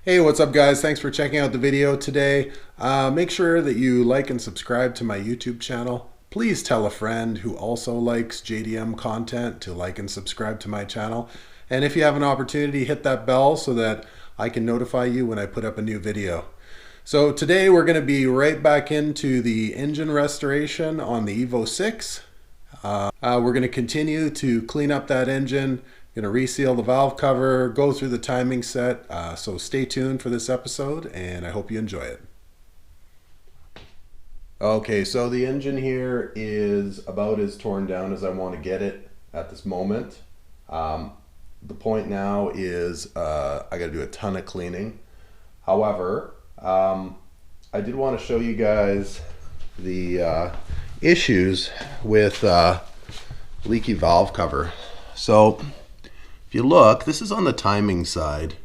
Hey, what's up guys? Thanks for checking out the video today. Make sure that you like and subscribe to my YouTube channel. Please tell a friend who also likes JDM content to like and subscribe to my channel. And if you have an opportunity, hit that bell so that I can notify you when I put up a new video. So today we're going to be right back into the engine restoration on the Evo 6. We're going to continue to clean up that engine, going to reseal the valve cover, go through the timing set. So stay tuned for this episode and I hope you enjoy it. Okay, so the engine here is about as torn down as I want to get it at this moment. The point now is I got to do a ton of cleaning. However, I did want to show you guys the issues with leaky valve cover. So if you look, this is on the timing side.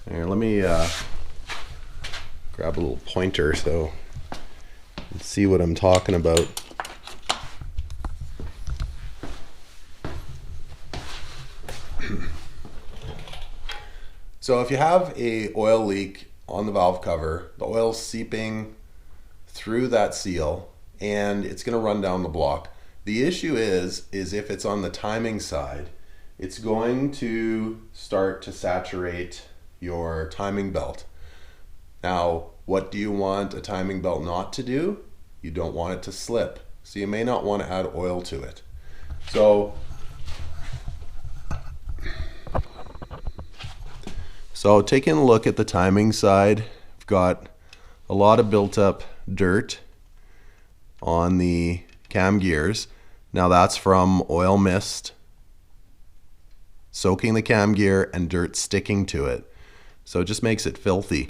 Here, let me grab a little pointer so you can see what I'm talking about. So if you have a oil leak on the valve cover, the oil's seeping through that seal and it's going to run down the block. The issue is if it's on the timing side, it's going to start to saturate your timing belt. Now, what do you want a timing belt not to do? You don't want it to slip. So you may not want to add oil to it. So taking a look at the timing side, I've got a lot of built up dirt on the cam gears. Now that's from oil mist soaking the cam gear and dirt sticking to it. So it just makes it filthy.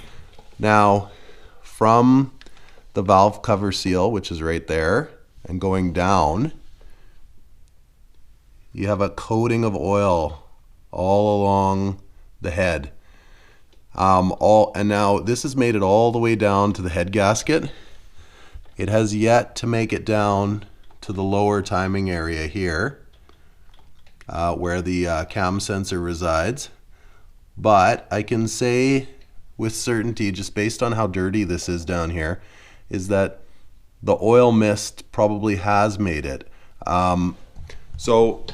Now from the valve cover seal, which is right there, and going down, you have a coating of oil all along the head. And now this has made it all the way down to the head gasket. It has yet to make it down to the lower timing area here, where the cam sensor resides. But I can say with certainty, just based on how dirty this is down here, is that the oil mist probably has made it. So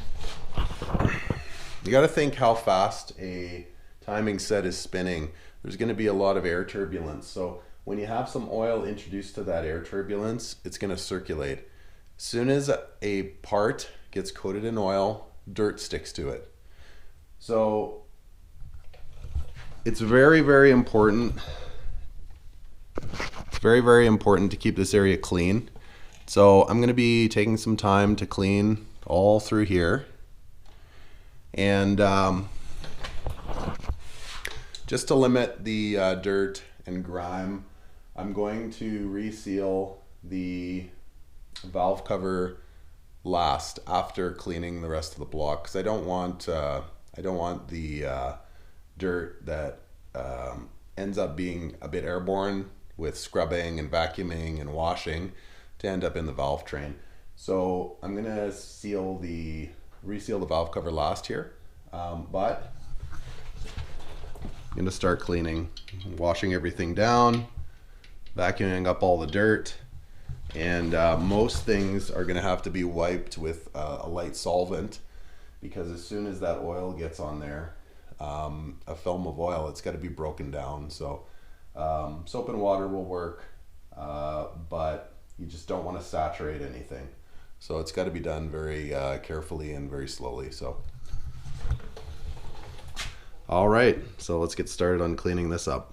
you got to think how fast a timing set is spinning. There's going to be a lot of air turbulence. So when you have some oil introduced to that air turbulence, it's going to circulate. As soon as a part gets coated in oil, dirt sticks to it. So it's very, very important. It's very, very important to keep this area clean. So I'm going to be taking some time to clean all through here. And just to limit the dirt and grime, I'm going to reseal the valve cover last after cleaning the rest of the block, because I don't want the dirt that ends up being a bit airborne with scrubbing and vacuuming and washing to end up in the valve train. So I'm gonna reseal the valve cover last here, but I'm going to start cleaning, washing everything down, vacuuming up all the dirt, and most things are going to have to be wiped with a light solvent, because as soon as that oil gets on there, a film of oil, it's got to be broken down. So soap and water will work, but you just don't want to saturate anything. So it's got to be done very carefully and very slowly. So all right, so let's get started on cleaning this up.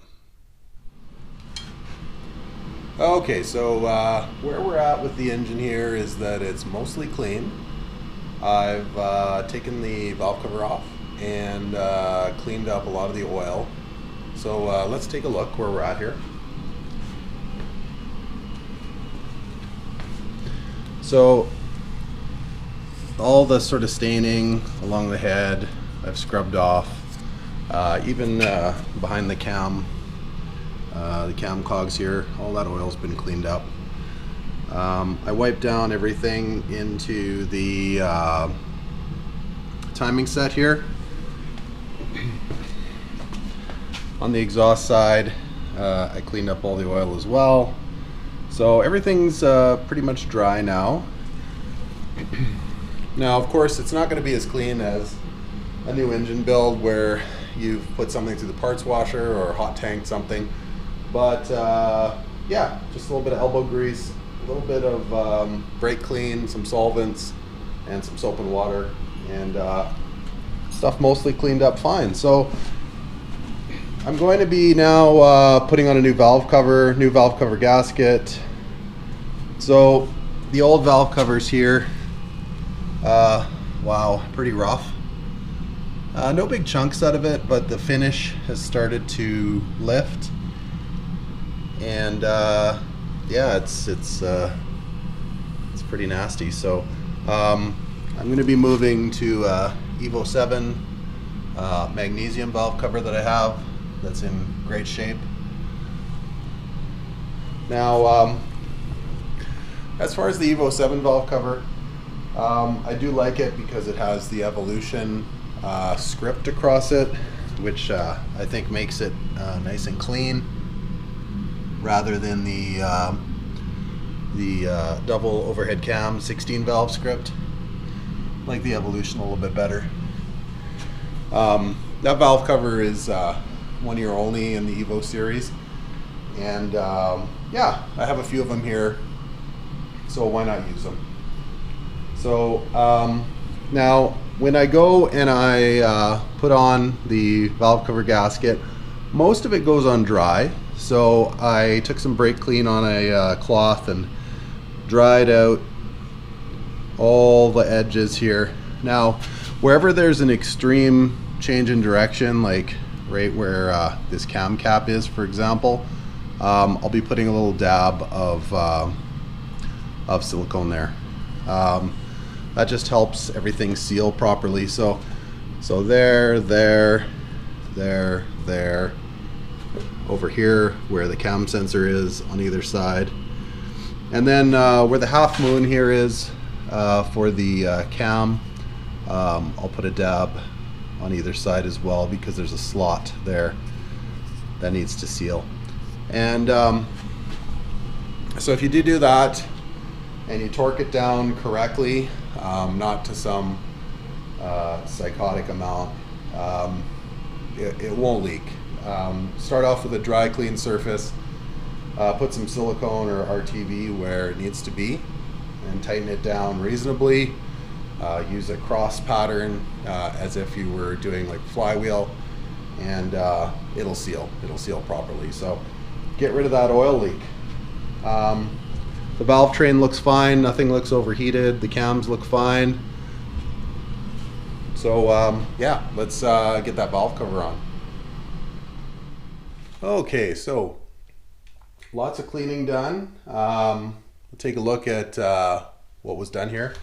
Okay, so where we're at with the engine here is that it's mostly clean. I've taken the valve cover off and cleaned up a lot of the oil. So let's take a look where we're at here. So all the sort of staining along the head I've scrubbed off. Even behind the cam cogs here, all that oil's been cleaned up. I wiped down everything into the timing set here. On the exhaust side, I cleaned up all the oil as well. So everything's pretty much dry now. Now, of course, it's not going to be as clean as a new engine build where you've put something through the parts washer or hot tanked something. But yeah, just a little bit of elbow grease, a little bit of brake clean, some solvents, and some soap and water, and stuff mostly cleaned up fine. So I'm going to be now putting on a new valve cover gasket. So the old valve covers here, wow, pretty rough. No big chunks out of it, but the finish has started to lift, and yeah, it's pretty nasty. So I'm going to be moving to Evo 7 magnesium valve cover that I have. That's in great shape. Now, as far as the Evo 7 valve cover, I do like it because it has the Evolution script across it, which I think makes it nice and clean, rather than the double overhead cam 16 valve script. I like the Evolution a little bit better. That valve cover is 1 year only in the Evo series, and yeah, I have a few of them here, so why not use them? So now when I go and I put on the valve cover gasket, most of it goes on dry. So I took some brake clean on a cloth and dried out all the edges here. Now, wherever there's an extreme change in direction, like right where this cam cap is, for example, I'll be putting a little dab of silicone there. That just helps everything seal properly. So there, over here where the cam sensor is on either side, and then where the half moon here is for the cam, I'll put a dab on either side as well, because there's a slot there that needs to seal. And so if you do that and you torque it down correctly, not to some psychotic amount, it won't leak. Start off with a dry, clean surface, put some silicone or RTV where it needs to be, and tighten it down reasonably. Use a cross pattern as if you were doing like flywheel, and it'll seal properly. So get rid of that oil leak. The valve train looks fine, nothing looks overheated, the cams look fine. So yeah, let's get that valve cover on. Okay, so lots of cleaning done. We'll take a look at what was done here.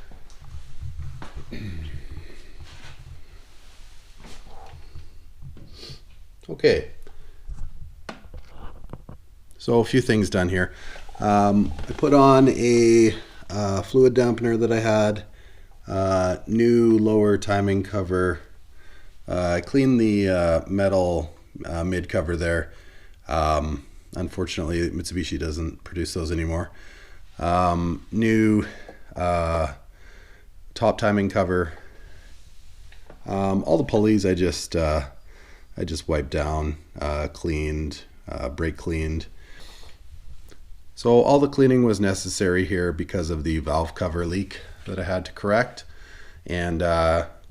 Okay, so a few things done here. I put on a fluid dampener that I had, new lower timing cover. I cleaned the metal mid cover there. Unfortunately, Mitsubishi doesn't produce those anymore. New top timing cover. All the pulleys I just wiped down, cleaned, brake cleaned. So all the cleaning was necessary here because of the valve cover leak that I had to correct. And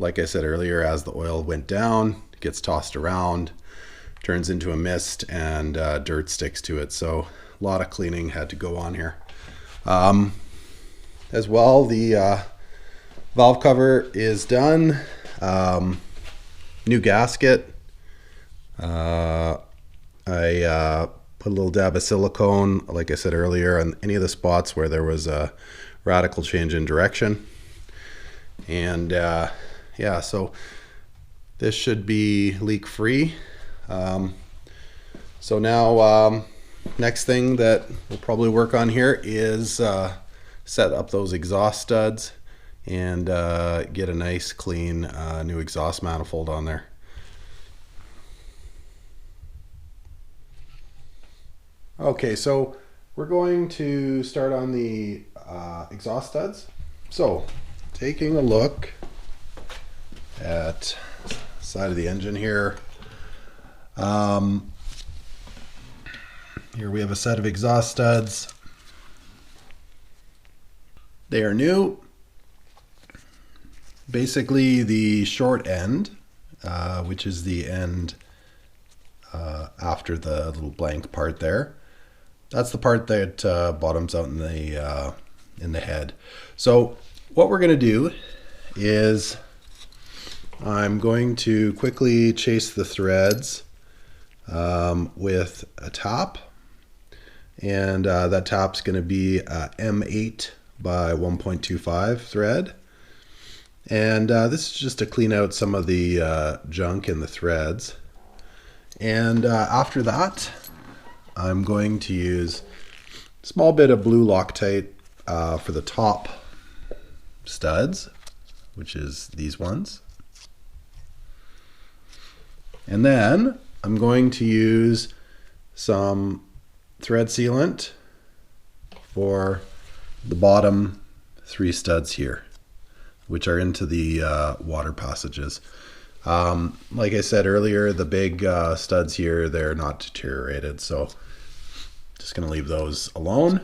like I said earlier, as the oil went down, it gets tossed around, turns into a mist, and dirt sticks to it. So a lot of cleaning had to go on here. As well, the valve cover is done. New gasket. I put a little dab of silicone, like I said earlier, on any of the spots where there was a radical change in direction. And yeah, so this should be leak free. So now next thing that we'll probably work on here is set up those exhaust studs and get a nice clean new exhaust manifold on there. Okay, so we're going to start on the exhaust studs. So taking a look at the side of the engine here. Here we have a set of exhaust studs. They are new. Basically the short end, which is the end after the little blank part there. That's the part that bottoms out in the head. So what we're going to do is I'm going to quickly chase the threads with a tap, and that tap's going to be a M8 by 1.25 thread, and this is just to clean out some of the junk in the threads. And after that, I'm going to use a small bit of blue Loctite for the top studs, which is these ones. And then I'm going to use some thread sealant for the bottom 3 studs here, which are into the water passages. Like I said earlier, the big studs here, they're not deteriorated, so just going to leave those alone.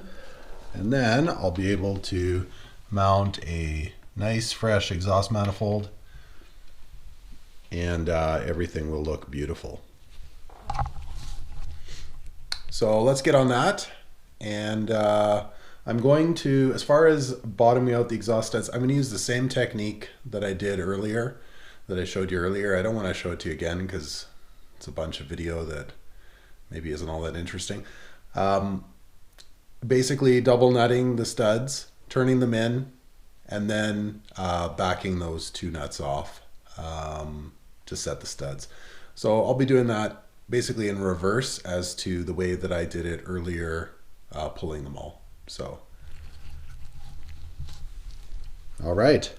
And then I'll be able to mount a nice fresh exhaust manifold, and everything will look beautiful. So let's get on that. And I'm going to, as far as bottoming out the exhaust studs, I'm going to use the same technique that I did earlier, that I showed you earlier. I don't want to show it to you again because it's a bunch of video that maybe isn't all that interesting. Basically double nutting the studs, turning them in, and then backing those 2 nuts off to set the studs. So I'll be doing that basically in reverse as to the way that I did it earlier, pulling them all. So, all right.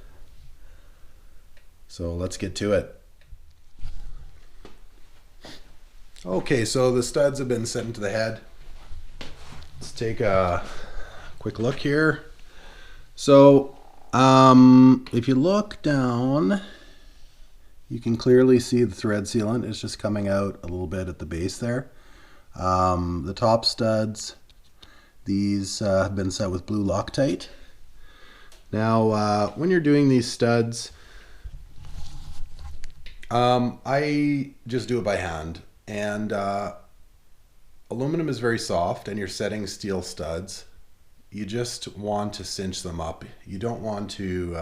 So let's get to it. Okay, so the studs have been set into the head. Let's take a quick look here. So if you look down, you can clearly see the thread sealant is just coming out a little bit at the base there. The top studs, these have been set with blue Loctite. Now when you're doing these studs, I just do it by hand, and aluminum is very soft, and you're setting steel studs. You just want to cinch them up. You don't want to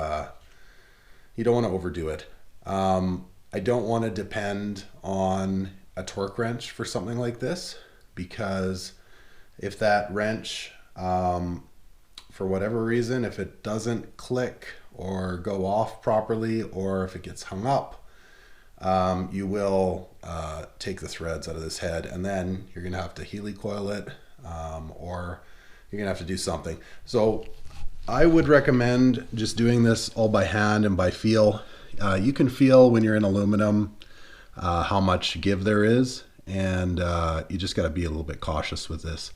overdo it. I don't want to depend on a torque wrench for something like this, because if that wrench, for whatever reason, if it doesn't click or go off properly, or if it gets hung up, you will take the threads out of this head, and then you're going to have to helicoil it, or you're going to have to do something. So I would recommend just doing this all by hand and by feel. You can feel when you're in aluminum how much give there is, and you just got to be a little bit cautious with this.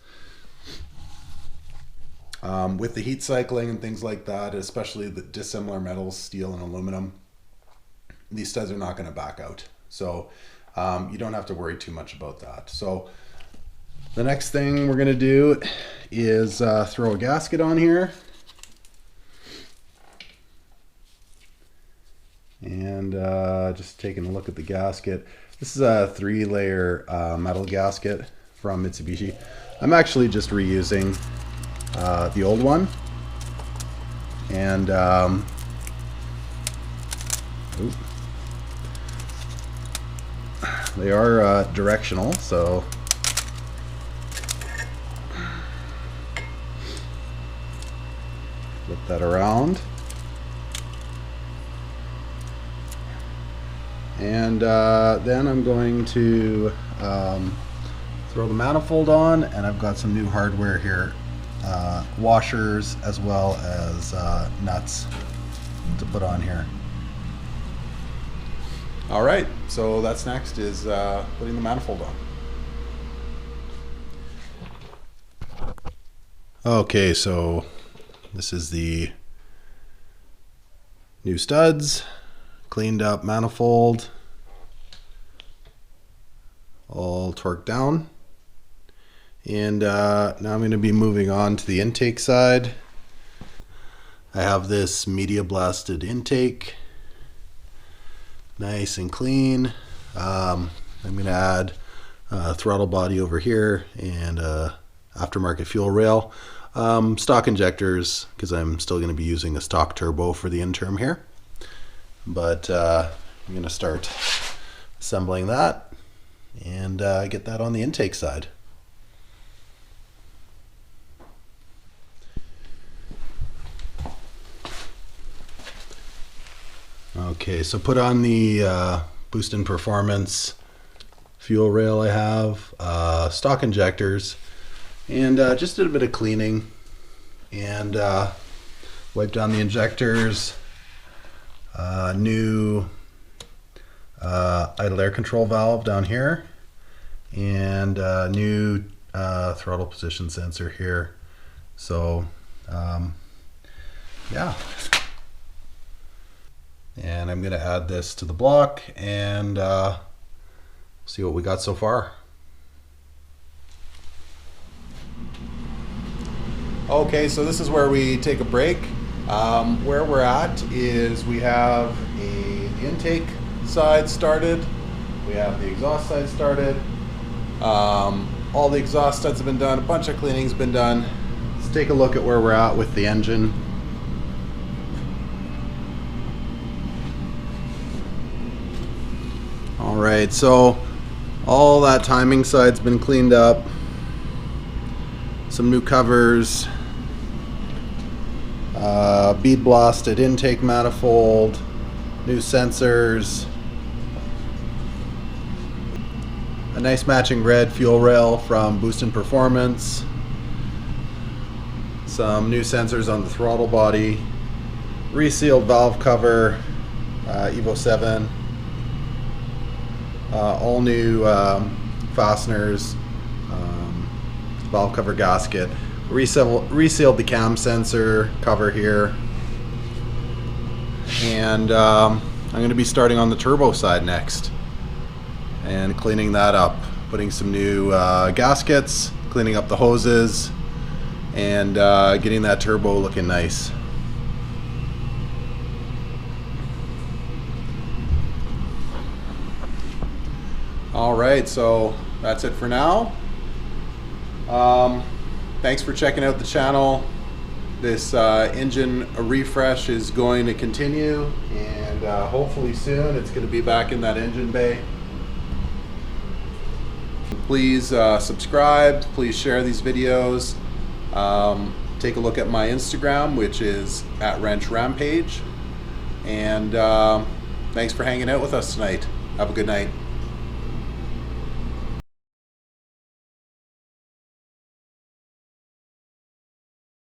With the heat cycling and things like that, especially the dissimilar metals, steel and aluminum, these studs are not going to back out. So you don't have to worry too much about that. So the next thing we're going to do is throw a gasket on here. And just taking a look at the gasket. This is a 3-layer metal gasket from Mitsubishi. I'm actually just reusing the old one. And they are directional, so flip that around. And then I'm going to throw the manifold on, and I've got some new hardware here, washers as well as nuts to put on here. All right, so that's next is putting the manifold on. Okay, so this is the new studs, cleaned up manifold, all torqued down. And now I'm going to be moving on to the intake side. I have this media blasted intake, nice and clean. I'm going to add a throttle body over here and aftermarket fuel rail. Stock injectors, because I'm still going to be using a stock turbo for the interim here. But I'm going to start assembling that and get that on the intake side. Okay, so put on the boost in performance fuel rail I have, stock injectors, and just did a bit of cleaning and wiped down the injectors, new idle air control valve down here, and new throttle position sensor here. So yeah, and I'm going to add this to the block and see what we got so far. Okay, so this is where we take a break. Where we're at is we have the intake side started, we have the exhaust side started. All the exhaust studs have been done, a bunch of cleaning's been done. Let's take a look at where we're at with the engine. All right, so all that timing side's been cleaned up. Some new covers, bead blasted intake manifold, new sensors, a nice matching red fuel rail from Boost in Performance, some new sensors on the throttle body, resealed valve cover, Evo 7, all new fasteners, valve cover gasket, resealed the cam sensor cover here, and I'm going to be starting on the turbo side next and cleaning that up, putting some new gaskets, cleaning up the hoses, and getting that turbo looking nice. Alright, so that's it for now. Thanks for checking out the channel. This engine refresh is going to continue, and hopefully soon it's going to be back in that engine bay. Please subscribe, please share these videos. Take a look at my Instagram, which is @WrenchRampage. And thanks for hanging out with us tonight. Have a good night.